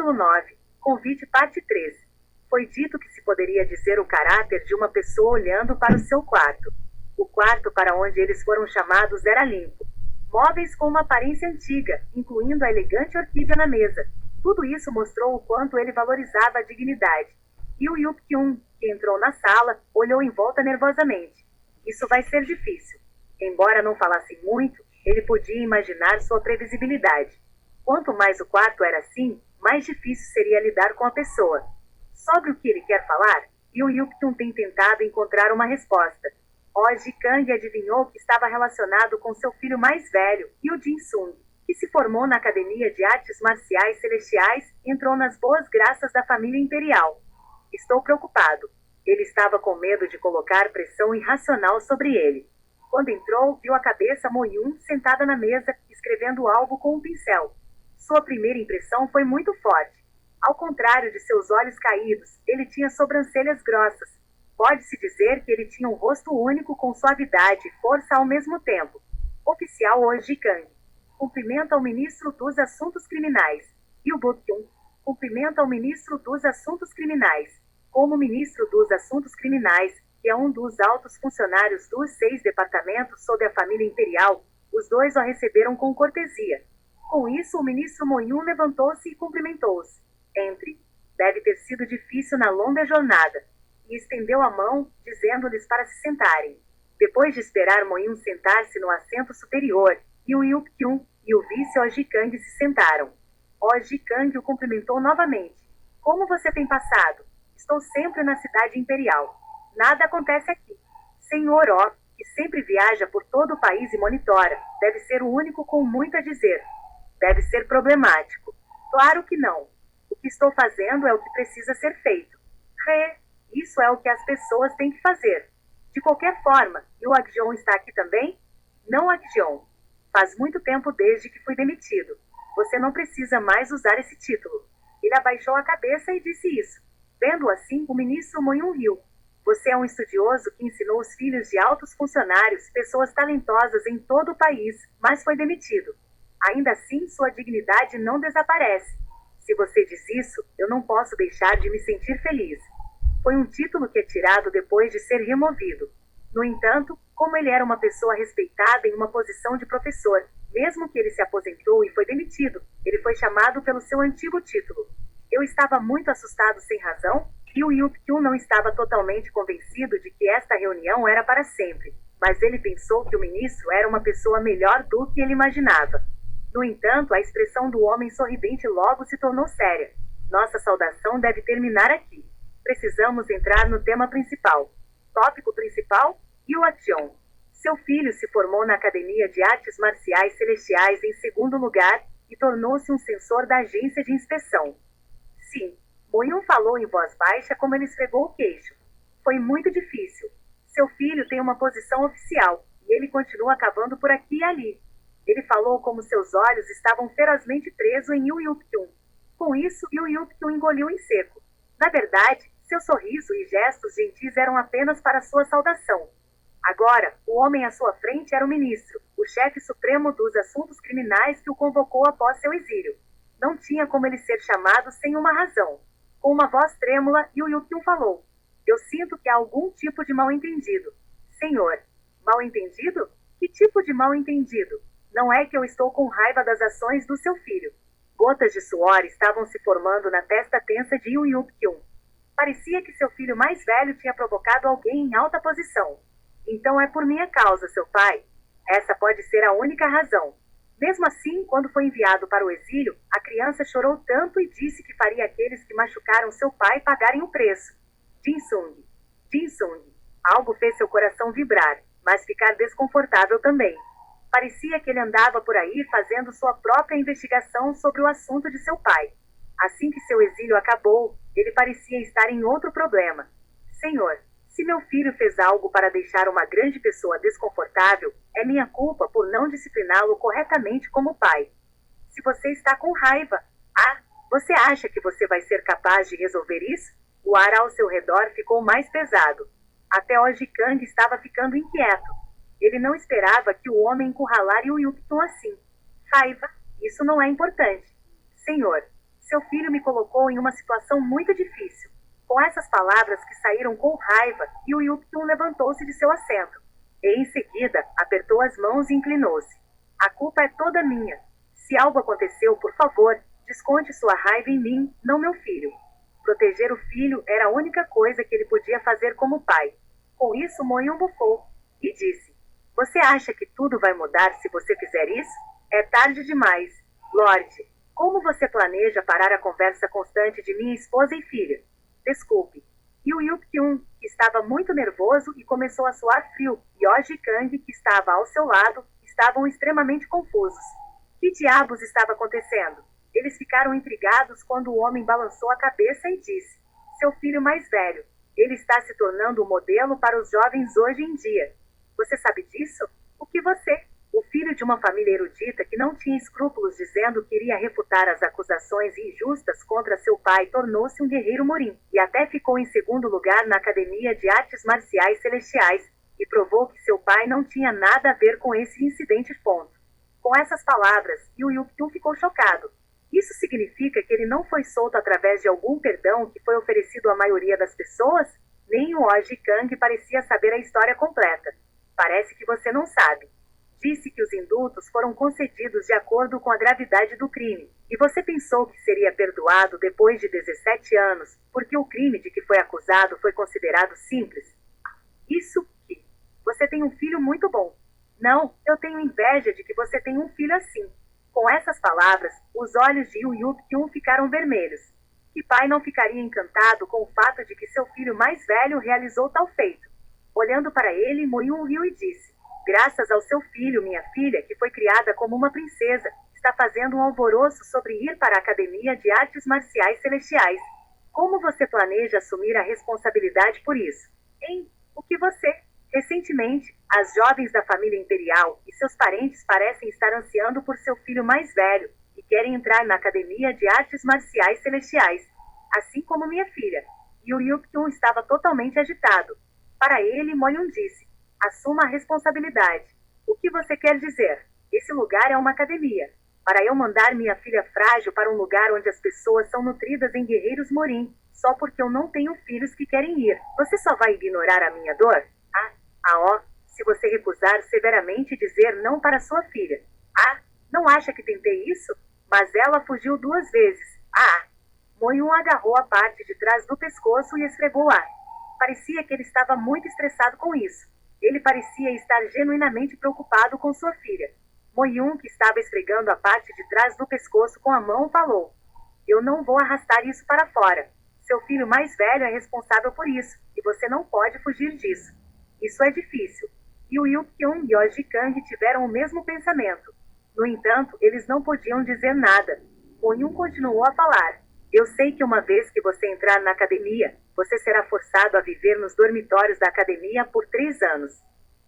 Capítulo 9. Convite parte 3. Foi dito que se poderia dizer o caráter de uma pessoa olhando para o seu quarto. O quarto para onde eles foram chamados era limpo. Móveis com uma aparência antiga, incluindo a elegante orquídea na mesa. Tudo isso mostrou o quanto ele valorizava a dignidade. E o Yup-kyun, que entrou na sala, olhou em volta nervosamente. Isso vai ser difícil. Embora não falasse muito, ele podia imaginar sua previsibilidade. Quanto mais o quarto era assim, mais difícil seria lidar com a pessoa. Sobre o que ele quer falar, e o Yup-kyun tem tentado encontrar uma resposta. Oh Ji-kang adivinhou que estava relacionado com seu filho mais velho, e o Jin-sung, que se formou na Academia de Artes Marciais Celestiais, entrou nas boas graças da família imperial. Estou preocupado. Ele estava com medo de colocar pressão irracional sobre ele. Quando entrou, viu a cabeça Mo-yun sentada na mesa, escrevendo algo com um pincel. Sua primeira impressão foi muito forte. Ao contrário de seus olhos caídos, ele tinha sobrancelhas grossas. Pode-se dizer que ele tinha um rosto único com suavidade e força ao mesmo tempo. Oficial Oh Ji-kang. Cumprimenta ao ministro dos Assuntos Criminais. E o Buk-kyun. Cumprimenta ao ministro dos Assuntos Criminais. Como ministro dos Assuntos Criminais, que é um dos altos funcionários dos 6 departamentos sob a família imperial, os dois o receberam com cortesia. Com isso, o ministro Mo-yun levantou-se e cumprimentou-os. Entre. Deve ter sido difícil na longa jornada. E estendeu a mão, dizendo-lhes para se sentarem. Depois de esperar Mo-yun sentar-se no assento superior, e o Yup-kyun e o vice Oh Ji-kang se sentaram. Oh Ji-kang o cumprimentou novamente. Como você tem passado? Estou sempre na cidade imperial. Nada acontece aqui. Senhor Oh, que sempre viaja por todo o país e monitora, deve ser o único com muito a dizer. Deve ser problemático. Claro que não. O que estou fazendo é o que precisa ser feito. Isso é o que as pessoas têm que fazer. De qualquer forma, e o Agjeon está aqui também? Não, Agjeon. Faz muito tempo desde que fui demitido. Você não precisa mais usar esse título. Ele abaixou a cabeça e disse isso. Vendo assim, o ministro Mo-yun riu. Você é um estudioso que ensinou os filhos de altos funcionários, pessoas talentosas em todo o país, mas foi demitido. Ainda assim, sua dignidade não desaparece. Se você diz isso, eu não posso deixar de me sentir feliz. Foi um título que é tirado depois de ser removido. No entanto, como ele era uma pessoa respeitada em uma posição de professor, mesmo que ele se aposentou e foi demitido, ele foi chamado pelo seu antigo título. Eu estava muito assustado sem razão, e o Yup-kyun não estava totalmente convencido de que esta reunião era para sempre, mas ele pensou que o ministro era uma pessoa melhor do que ele imaginava. No entanto, a expressão do homem sorridente logo se tornou séria. Nossa saudação deve terminar aqui. Precisamos entrar no tema principal. Tópico principal? Yuak-jeon. Seu filho se formou na Academia de Artes Marciais Celestiais em segundo lugar e tornou-se um censor da agência de inspeção. Sim, Mo-yun falou em voz baixa como ele esfregou o queixo. Foi muito difícil. Seu filho tem uma posição oficial e ele continua cavando por aqui e ali. Ele falou como seus olhos estavam ferozmente presos em Yu Yup-kyun. Com isso, Yu Yup-kyun engoliu em seco. Na verdade, seu sorriso e gestos gentis eram apenas para sua saudação. Agora, o homem à sua frente era o ministro, o chefe supremo dos assuntos criminais que o convocou após seu exílio. Não tinha como ele ser chamado sem uma razão. Com uma voz trêmula, Yu Yup-kyun falou. Eu sinto que há algum tipo de mal-entendido. Senhor, mal-entendido? Que tipo de mal-entendido? Não é que eu estou com raiva das ações do seu filho. Gotas de suor estavam se formando na testa tensa de Yu Yup-kyun. Parecia que seu filho mais velho tinha provocado alguém em alta posição. Então é por minha causa, seu pai. Essa pode ser a única razão. Mesmo assim, quando foi enviado para o exílio, a criança chorou tanto e disse que faria aqueles que machucaram seu pai pagarem o preço. Jin-sung. Jin-sung. Algo fez seu coração vibrar, mas ficar desconfortável também. Parecia que ele andava por aí fazendo sua própria investigação sobre o assunto de seu pai. Assim que seu exílio acabou, ele parecia estar em outro problema. Senhor, se meu filho fez algo para deixar uma grande pessoa desconfortável, é minha culpa por não discipliná-lo corretamente como pai. Se você está com raiva, você acha que você vai ser capaz de resolver isso? O ar ao seu redor ficou mais pesado. Até Oh Ji-kang estava ficando inquieto. Ele não esperava que o homem encurralar Yu Yup-kyun assim. Raiva? Isso não é importante. Senhor, Seu filho me colocou em uma situação muito difícil. Com essas palavras que saíram com raiva, Yu Yuk-kyun levantou-se de seu assento. E em seguida, apertou as mãos e inclinou-se. A culpa é toda minha. Se algo aconteceu, por favor, desconte sua raiva em mim, não meu filho. Proteger o filho era a única coisa que ele podia fazer como pai. Com isso, Mo-yun bufou e disse: Você acha que tudo vai mudar se você fizer isso? É tarde demais. Lorde, como você planeja parar a conversa constante de minha esposa e filha? Desculpe. Yu Yuk-kyun, que estava muito nervoso e começou a suar frio, e Oji Kang, que estava ao seu lado, estavam extremamente confusos. Que diabos estava acontecendo? Eles ficaram intrigados quando o homem balançou a cabeça e disse: Seu filho mais velho. Ele está se tornando um modelo para os jovens hoje em dia. Você sabe disso? O que você, o filho de uma família erudita que não tinha escrúpulos dizendo que iria refutar as acusações injustas contra seu pai, tornou-se um guerreiro morim, e até ficou em segundo lugar na Academia de Artes Marciais Celestiais, e provou que seu pai não tinha nada a ver com esse incidente. Com essas palavras, Yu Yuk-kyun ficou chocado. Isso significa que ele não foi solto através de algum perdão que foi oferecido à maioria das pessoas? Nem o Oji Kang parecia saber a história completa. Parece que você não sabe. Disse que os indultos foram concedidos de acordo com a gravidade do crime. E você pensou que seria perdoado depois de 17 anos, porque o crime de que foi acusado foi considerado simples? Isso que... Você tem um filho muito bom. Não, eu tenho inveja de que você tenha um filho assim. Com essas palavras, os olhos de Yu Yuk-kyun ficaram vermelhos. Que pai não ficaria encantado com o fato de que seu filho mais velho realizou tal feito? Olhando para ele, Mo-yun riu e disse: Graças ao seu filho, minha filha, que foi criada como uma princesa, está fazendo um alvoroço sobre ir para a Academia de Artes Marciais Celestiais. Como você planeja assumir a responsabilidade por isso? O que você... Recentemente, as jovens da família imperial e seus parentes parecem estar ansiando por seu filho mais velho e querem entrar na Academia de Artes Marciais Celestiais, assim como minha filha. Yu Yuk-kyun estava totalmente agitado. Para ele, Mo-yun disse: Assuma a responsabilidade. O que você quer dizer? Esse lugar é uma academia. Para eu mandar minha filha frágil para um lugar onde as pessoas são nutridas em guerreiros morim, só porque eu não tenho filhos que querem ir, você só vai ignorar a minha dor? Se você recusar severamente dizer não para sua filha. Não acha que tentei isso? Mas ela fugiu 2 vezes. Mo-yun agarrou a parte de trás do pescoço e esfregou-a. Parecia que ele estava muito estressado com isso. Ele parecia estar genuinamente preocupado com sua filha. Mo-yun, que estava esfregando a parte de trás do pescoço com a mão, falou: Eu não vou arrastar isso para fora. Seu filho mais velho é responsável por isso, e você não pode fugir disso. Isso é difícil. Yu Yuk-kyun e Oji Kang tiveram o mesmo pensamento. No entanto, eles não podiam dizer nada. Mo-yun continuou a falar: Eu sei que uma vez que você entrar na academia, você será forçado a viver nos dormitórios da academia por 3 anos.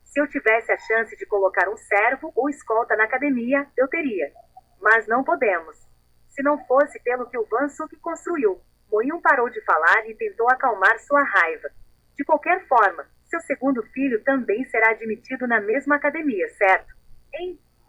Se eu tivesse a chance de colocar um servo ou escolta na academia, eu teria. Mas não podemos. Se não fosse pelo que o Van-suk construiu. Mo-yun parou de falar e tentou acalmar sua raiva. De qualquer forma, seu segundo filho também será admitido na mesma academia, certo?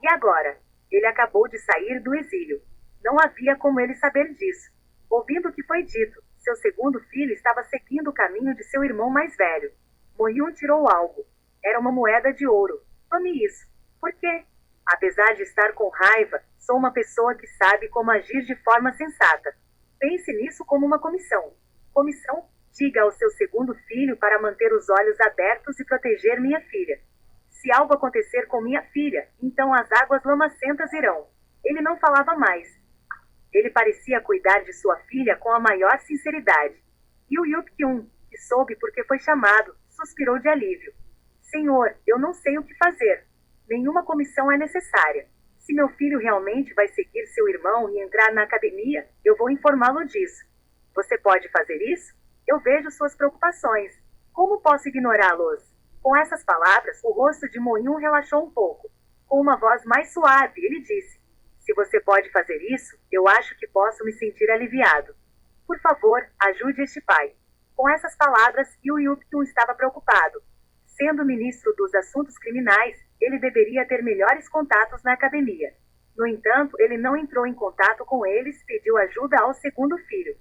E agora? Ele acabou de sair do exílio. Não havia como ele saber disso. Ouvindo o que foi dito, seu segundo filho estava seguindo o caminho de seu irmão mais velho. Mo-yun tirou algo. Era uma moeda de ouro. Tome isso. Por quê? Apesar de estar com raiva, sou uma pessoa que sabe como agir de forma sensata. Pense nisso como uma comissão. Comissão? Diga ao seu segundo filho para manter os olhos abertos e proteger minha filha. Se algo acontecer com minha filha, então as águas lamacentas irão. Ele não falava mais. Ele parecia cuidar de sua filha com a maior sinceridade. Yu Yuk-kyun, que soube porque foi chamado, suspirou de alívio. Senhor, eu não sei o que fazer. Nenhuma comissão é necessária. Se meu filho realmente vai seguir seu irmão e entrar na academia, eu vou informá-lo disso. Você pode fazer isso? Eu vejo suas preocupações. Como posso ignorá-los? Com essas palavras, o rosto de Mo-yun relaxou um pouco. Com uma voz mais suave, ele disse: Se você pode fazer isso, eu acho que posso me sentir aliviado. Por favor, ajude este pai. Com essas palavras, Yu Yuk-kyun estava preocupado. Sendo ministro dos assuntos criminais, ele deveria ter melhores contatos na academia. No entanto, ele não entrou em contato com eles e pediu ajuda ao segundo filho.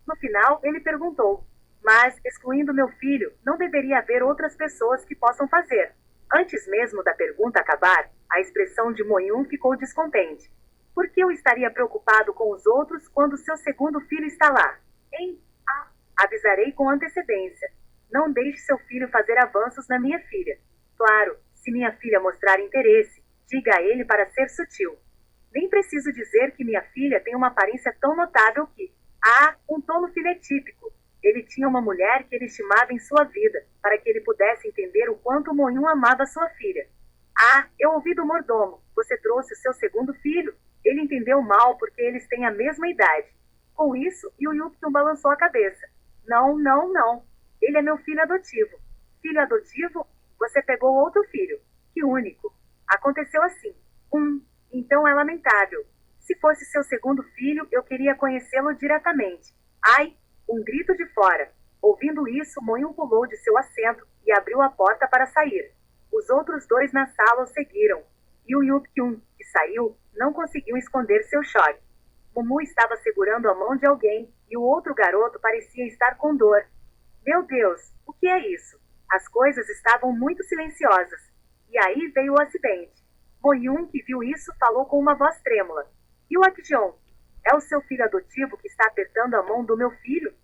No final, ele perguntou: mas, excluindo meu filho, não deveria haver outras pessoas que possam fazer? Antes mesmo da pergunta acabar, a expressão de Moyun ficou descontente. Por que eu estaria preocupado com os outros quando seu segundo filho está lá? Avisarei com antecedência. Não deixe seu filho fazer avanços na minha filha. Claro, se minha filha mostrar interesse, diga a ele para ser sutil. Nem preciso dizer que minha filha tem uma aparência tão notável que... um tolo filetípico. Ele tinha uma mulher que ele estimava em sua vida, para que ele pudesse entender o quanto Moyun amava sua filha. Eu ouvi do mordomo. Você trouxe o seu segundo filho? Ele entendeu mal porque eles têm a mesma idade. Com isso, Yu Yuptun balançou a cabeça. Não, não, não. Ele é meu filho adotivo. Filho adotivo? Você pegou outro filho. Que único. Aconteceu assim. Então é lamentável. Se fosse seu segundo filho, eu queria conhecê-lo diretamente. Um grito de fora. Ouvindo isso, Moyun pulou de seu assento e abriu a porta para sair. Os outros dois na sala o seguiram. Yu Yuptun, que saiu, não conseguiu esconder seu choque. Mumu estava segurando a mão de alguém, e o outro garoto parecia estar com dor. Meu Deus, o que é isso? As coisas estavam muito silenciosas. E aí veio o acidente. Moyun, que viu isso, falou com uma voz trêmula. Yuakjon, é o seu filho adotivo que está apertando a mão do meu filho?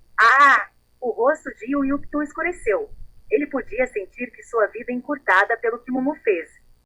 O rosto de Yu Yuptun escureceu. Ele podia sentir que sua vida encurtada pelo que Mumu fez.